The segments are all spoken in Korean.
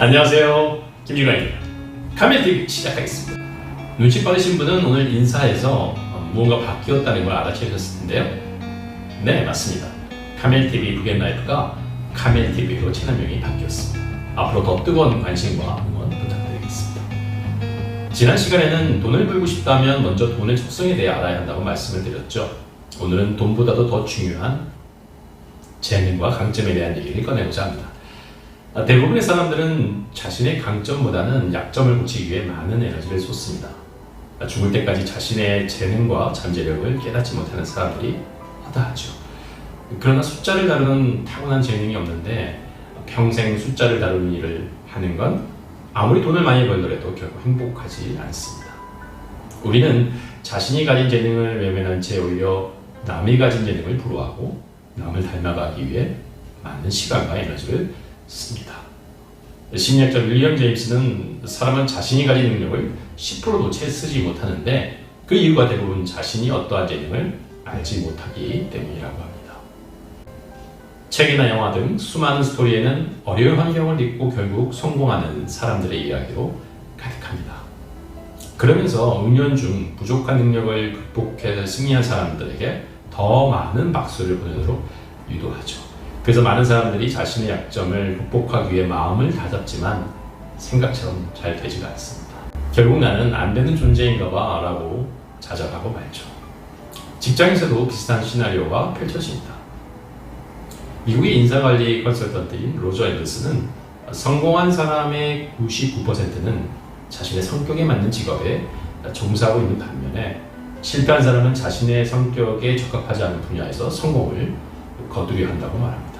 안녕하세요, 김주관입니다. 카멜TV 시작하겠습니다. 눈치 빠르신 분은 오늘 인사에서 무언가 바뀌었다는 걸 알아채셨을 텐데요. 네, 맞습니다. 카멜TV 북앤라이프가 카멜TV로 채널명이 바뀌었습니다. 앞으로 더 뜨거운 관심과 응원 부탁드리겠습니다. 지난 시간에는 돈을 벌고 싶다면 먼저 돈의 속성에 대해 알아야 한다고 말씀을 드렸죠. 오늘은 돈보다도 더 중요한 재능과 강점에 대한 얘기를 꺼내고자 합니다. 대부분의 사람들은 자신의 강점보다는 약점을 고치기 위해 많은 에너지를 쏟습니다. 죽을 때까지 자신의 재능과 잠재력을 깨닫지 못하는 사람들이 허다하죠. 그러나 숫자를 다루는 타고난 재능이 없는데 평생 숫자를 다루는 일을 하는 건 아무리 돈을 많이 벌더라도 결국 행복하지 않습니다. 우리는 자신이 가진 재능을 외면한 채 오히려 남이 가진 재능을 부러워하고 남을 닮아가기 위해 많은 시간과 에너지를 씁니다. 심리학자 윌리엄 제임스는 사람은 자신이 가진 능력을 10%도 채 쓰지 못하는데 그 이유가 대부분 자신이 어떠한 재능을 알지 못하기 때문이라고 합니다. 책이나 영화 등 수많은 스토리에는 어려운 환경을 딛고 결국 성공하는 사람들의 이야기로 가득합니다. 그러면서 은연중 부족한 능력을 극복해서 승리한 사람들에게 더 많은 박수를 보내도록 유도하죠. 그래서 많은 사람들이 자신의 약점을 극복하기 위해 마음을 다잡지만 생각처럼 잘 되지가 않습니다. 결국 나는 안 되는 존재인가 봐 라고 자작하고 말죠. 직장에서도 비슷한 시나리오가 펼쳐집니다. 미국의 인사관리 컨설턴트인 로저 앤더슨은 성공한 사람의 99%는 자신의 성격에 맞는 직업에 종사하고 있는 반면에 실패한 사람은 자신의 성격에 적합하지 않은 분야에서 성공을 거두려 한다고 말합니다.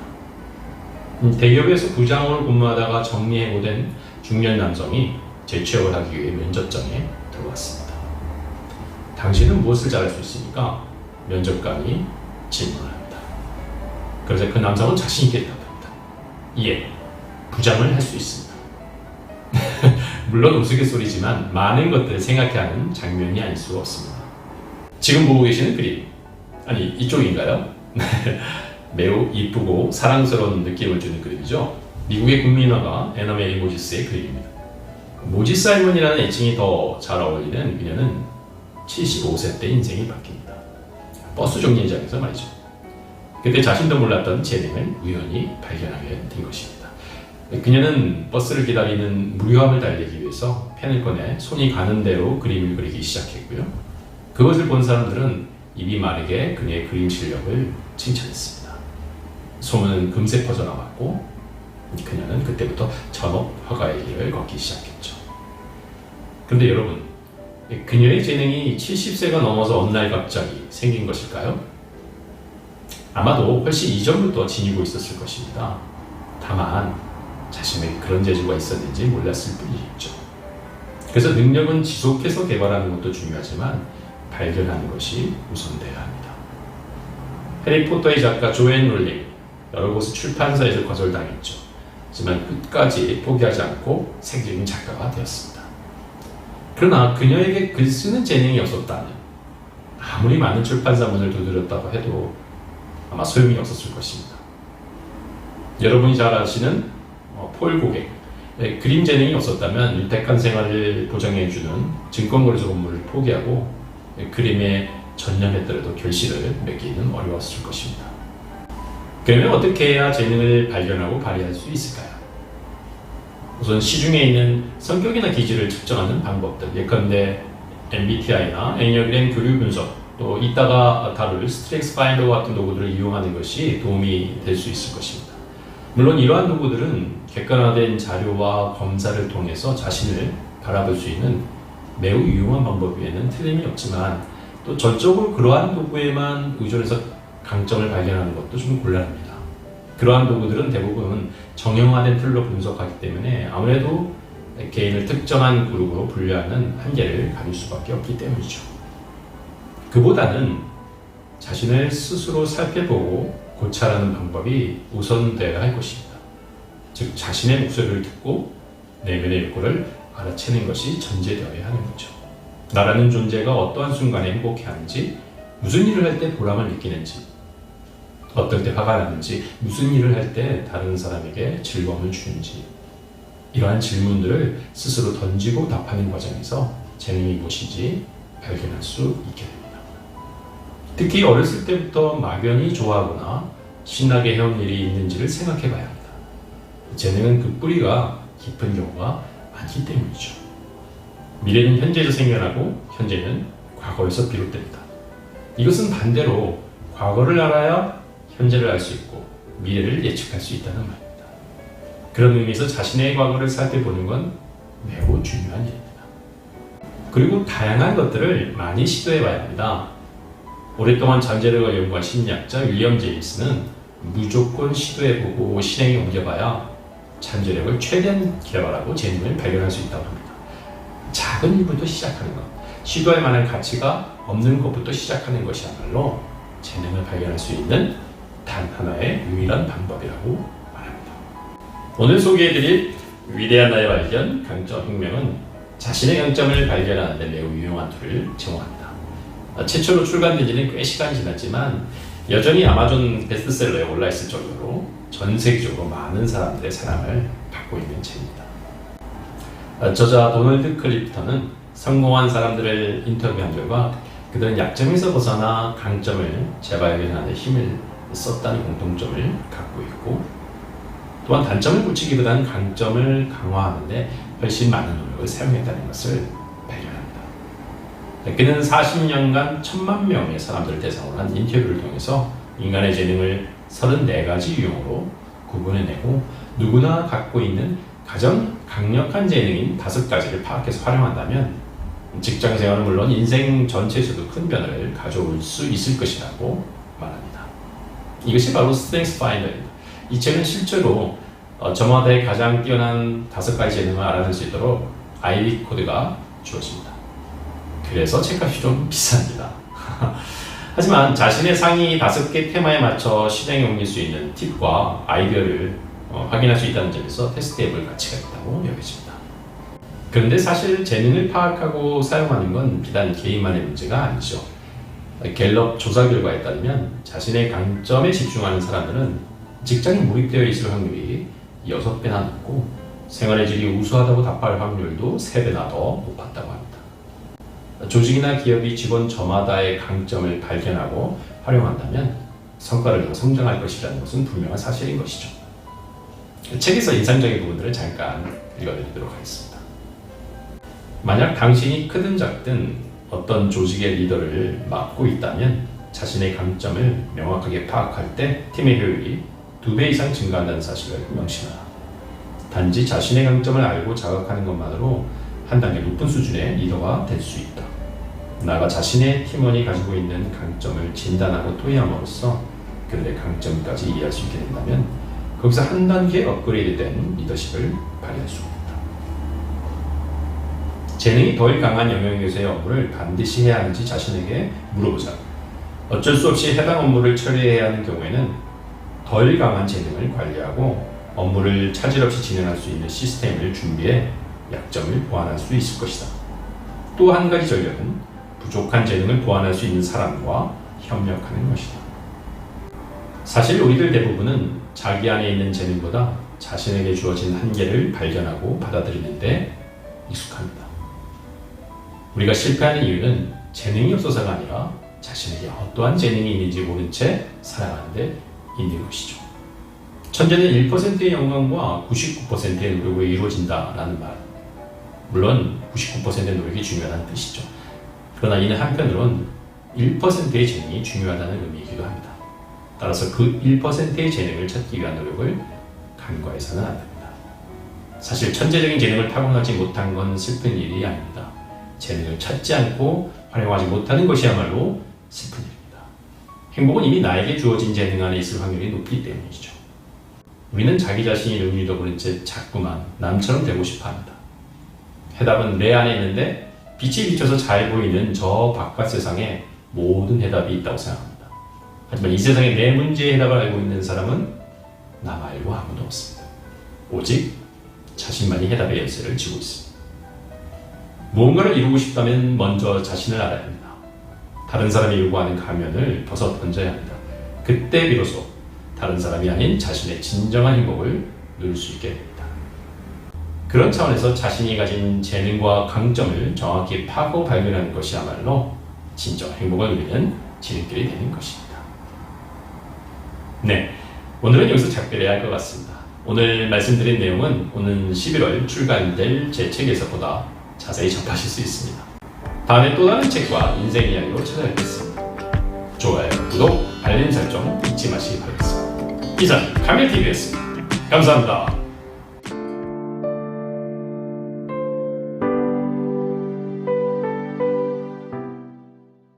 대기업에서 부장으로 근무하다가 정리해고된 중년 남성이 재취업을 하기 위해 면접장에 들어왔습니다. 당신은 무엇을 잘할 수 있습니까? 면접관이 질문합니다. 그래서 그 남성은 자신 있게 대답합니다. 예, 부장을 할 수 있습니다. 물론 우스갯소리지만 많은 것들을 생각해야 하는 장면이 아닐 수가 없습니다. 지금 보고 계시는 그림, 아니 이쪽인가요? 매우 이쁘고 사랑스러운 느낌을 주는 그림이죠. 미국의 국민화가 애나 메리 모지스의 그림입니다. 모지스 할머니라는 애칭이 더 잘 어울리는 그녀는 75세 때 인생이 바뀝니다. 버스 정류장에서 말이죠. 그때 자신도 몰랐던 재능을 우연히 발견하게 된 것입니다. 그녀는 버스를 기다리는 무료함을 달래기 위해서 펜을 꺼내 손이 가는 대로 그림을 그리기 시작했고요. 그것을 본 사람들은 입이 마르게 그녀의 그림 실력을 칭찬했습니다. 소문은 금세 퍼져나갔고 그녀는 그때부터 전업 화가의 길을 걷기 시작했죠. 그런데 여러분, 그녀의 재능이 70세가 넘어서 어느 날 갑자기 생긴 것일까요? 아마도 훨씬 이전부터 지니고 있었을 것입니다. 다만 자신의 그런 재주가 있었는지 몰랐을 뿐이죠. 그래서 능력은 지속해서 개발하는 것도 중요하지만 발견하는 것이 우선돼야 합니다. 해리포터의 작가 조앤 롤링, 여러 곳의 출판사에서 거절당했죠. 하지만 끝까지 포기하지 않고 세계적인 작가가 되었습니다. 그러나 그녀에게 글 쓰는 재능이 없었다면 아무리 많은 출판사 문을 두드렸다고 해도 아마 소용이 없었을 것입니다. 여러분이 잘 아시는 폴 고객, 그림 재능이 없었다면 윤택한 생활을 보장해주는 증권거래소 업무를 포기하고 그림에 전념했더라도 결실을 맺기는 어려웠을 것입니다. 그러면 어떻게 해야 재능을 발견하고 발휘할 수 있을까요? 우선 시중에 있는 성격이나 기질을 측정하는 방법들, 예컨대 MBTI나 애니어그램 교류 분석, 또 이따가 다룰 스트렝스 파인더 같은 도구들을 이용하는 것이 도움이 될 수 있을 것입니다. 물론 이러한 도구들은 객관화된 자료와 검사를 통해서 자신을 바라볼 수 있는 매우 유용한 방법 외에는 틀림이 없지만 또 전적으로 그러한 도구에만 의존해서 강점을 발견하는 것도 좀 곤란합니다. 그러한 도구들은 대부분 정형화된 틀로 분석하기 때문에 아무래도 개인을 특정한 그룹으로 분류하는 한계를 가질 수밖에 없기 때문이죠. 그보다는 자신을 스스로 살펴보고 고찰하는 방법이 우선되어야 할 것입니다. 즉 자신의 목소리를 듣고 내면의 욕구를 알아채는 것이 전제되어야 하는 거죠. 나라는 존재가 어떠한 순간에 행복해하는지, 무슨 일을 할 때 보람을 느끼는지, 어떨 때 화가 나는지, 무슨 일을 할 때 다른 사람에게 즐거움을 주는지, 이러한 질문들을 스스로 던지고 답하는 과정에서 재능이 무엇인지 발견할 수 있게 됩니다. 특히 어렸을 때부터 막연히 좋아하거나 신나게 해온 일이 있는지를 생각해 봐야 합니다. 재능은 그 뿌리가 깊은 경우가 많기 때문이죠. 미래는 현재에서 생겨나고 현재는 과거에서 비롯됩니다. 이것은 반대로 과거를 알아야 현재를 알 수 있고 미래를 예측할 수 있다는 말입니다. 그런 의미에서 자신의 과거를 살펴보는 건 매우 중요한 일입니다. 그리고 다양한 것들을 많이 시도해 봐야 합니다. 오랫동안 잠재력을 연구한 심리학자 윌리엄 제임스는 무조건 시도해보고 실행에 옮겨봐야 잠재력을 최대한 개발하고 재능을 발견할 수 있다고 합니다. 작은 일부터 시작하는 것, 시도할 만한 가치가 없는 것부터 시작하는 것이야말로 재능을 발견할 수 있는 단 하나의 유일한 방법이라고 말합니다. 오늘 소개해드릴 위대한 나의 발견, 강점 혁명은 자신의 강점을 발견하는 데 매우 유용한 툴을 제공합니다. 최초로 출간된 지는 꽤 시간이 지났지만 여전히 아마존 베스트셀러에 올라있을 정도로 전 세계적으로 많은 사람들의 사랑을 받고 있는 책입니다. 저자 도널드 클리프턴은 성공한 사람들을 인터뷰한 결과 그들은 약점에서 벗어나 강점을 재발견하는 데 힘을 썼다는 공통점을 갖고 있고, 또한 단점을 고치기보다는 강점을 강화하는 데 훨씬 많은 노력을 사용했다는 것을 발견합니다. 그는 40년간 1000만 명의 사람들을 대상으로 한 인터뷰를 통해서 인간의 재능을 34가지 유형으로 구분해내고 누구나 갖고 있는 가장 강력한 재능인 5가지를 파악해서 활용한다면 직장 생활은 물론 인생 전체에서도 큰 변화를 가져올 수 있을 것이라고 말합니다. 이것이 바로 스트렝스 파인더입니다. 이 책은 실제로 저마다의 가장 뛰어난 5가지 재능을 알아낼 수 있도록 아이비 코드가 주어집니다. 그래서 책값이 좀 비쌉니다. 하지만 자신의 상위 5개 테마에 맞춰 실행에 옮길 수 있는 팁과 아이디어를 확인할 수 있다는 점에서 테스트해볼 가치가 있다고 여겨집니다. 그런데 사실 재능을 파악하고 사용하는 건 비단 개인만의 문제가 아니죠. 갤럽 조사 결과에 따르면 자신의 강점에 집중하는 사람들은 직장에 몰입되어 있을 확률이 6배나 높고 생활의 질이 우수하다고 답할 확률도 3배나 더 높았다고 합니다. 조직이나 기업이 직원 저마다의 강점을 발견하고 활용한다면 성과를 더 성장할 것이라는 것은 분명한 사실인 것이죠. 책에서 인상적인 부분들을 잠깐 읽어드리도록 하겠습니다. 만약 당신이 크든 작든 어떤 조직의 리더를 맡고 있다면 자신의 강점을 명확하게 파악할 때 팀의 효율이 2배 이상 증가한다는 사실을 명심하라. 단지 자신의 강점을 알고 자각하는 것만으로 한 단계 높은 수준의 리더가 될 수 있다. 나아가 자신의 팀원이 가지고 있는 강점을 진단하고 토의함으로써 그들의 강점까지 이해할 수 있게 된다면 거기서 한 단계 업그레이드된 리더십을 발휘할 수 있다. 재능이 덜 강한 영역에서의 업무를 반드시 해야 하는지 자신에게 물어보자. 어쩔 수 없이 해당 업무를 처리해야 하는 경우에는 덜 강한 재능을 관리하고 업무를 차질 없이 진행할 수 있는 시스템을 준비해 약점을 보완할 수 있을 것이다. 또 한 가지 전략은 부족한 재능을 보완할 수 있는 사람과 협력하는 것이다. 사실 우리들 대부분은 자기 안에 있는 재능보다 자신에게 주어진 한계를 발견하고 받아들이는데 익숙합니다. 우리가 실패하는 이유는 재능이 없어서가 아니라 자신에게 어떠한 재능이 있는지 모른 채 살아가는 데 있는 것이죠. 천재는 1%의 영광과 99%의 노력으로 이루어진다라는 말. 물론 99%의 노력이 중요하다는 뜻이죠. 그러나 이는 한편으론 1%의 재능이 중요하다는 의미이기도 합니다. 따라서 그 1%의 재능을 찾기 위한 노력을 간과해서는 안 됩니다. 사실 천재적인 재능을 타고나지 못한 건 슬픈 일이 아닙니다. 재능을 찾지 않고 활용하지 못하는 것이야말로 슬픈 일입니다. 행복은 이미 나에게 주어진 재능 안에 있을 확률이 높기 때문이죠. 우리는 자기 자신이 능률이 더 채 자꾸만 남처럼 되고 싶어 합니다. 해답은 내 안에 있는데 빛이 비쳐서 잘 보이는 저 바깥 세상에 모든 해답이 있다고 생각합니다. 하지만 이 세상에 내 문제의 해답을 알고 있는 사람은 나 말고 아무도 없습니다. 오직 자신만이 해답의 열쇠를 쥐고 있습니다. 무언가를 이루고 싶다면 먼저 자신을 알아야 합니다. 다른 사람이 요구하는 가면을 벗어 던져야 합니다. 그때 비로소 다른 사람이 아닌 자신의 진정한 행복을 누릴 수 있게 됩니다. 그런 차원에서 자신이 가진 재능과 강점을 정확히 파고 발견하는 것이야말로 진정 행복을 누리는 지름길이 되는 것입니다. 네, 오늘은 여기서 작별해야 할 것 같습니다. 오늘 말씀드린 내용은 오는 11월 출간될 제 책에서 보다 자세히 접하실 수 있습니다. 다음에 또 다른 책과 인생 이야기로 찾아뵙겠습니다. 좋아요, 구독, 알림 설정 잊지 마시기 바라겠습니다. 이상 카멜TV였습니다. 감사합니다.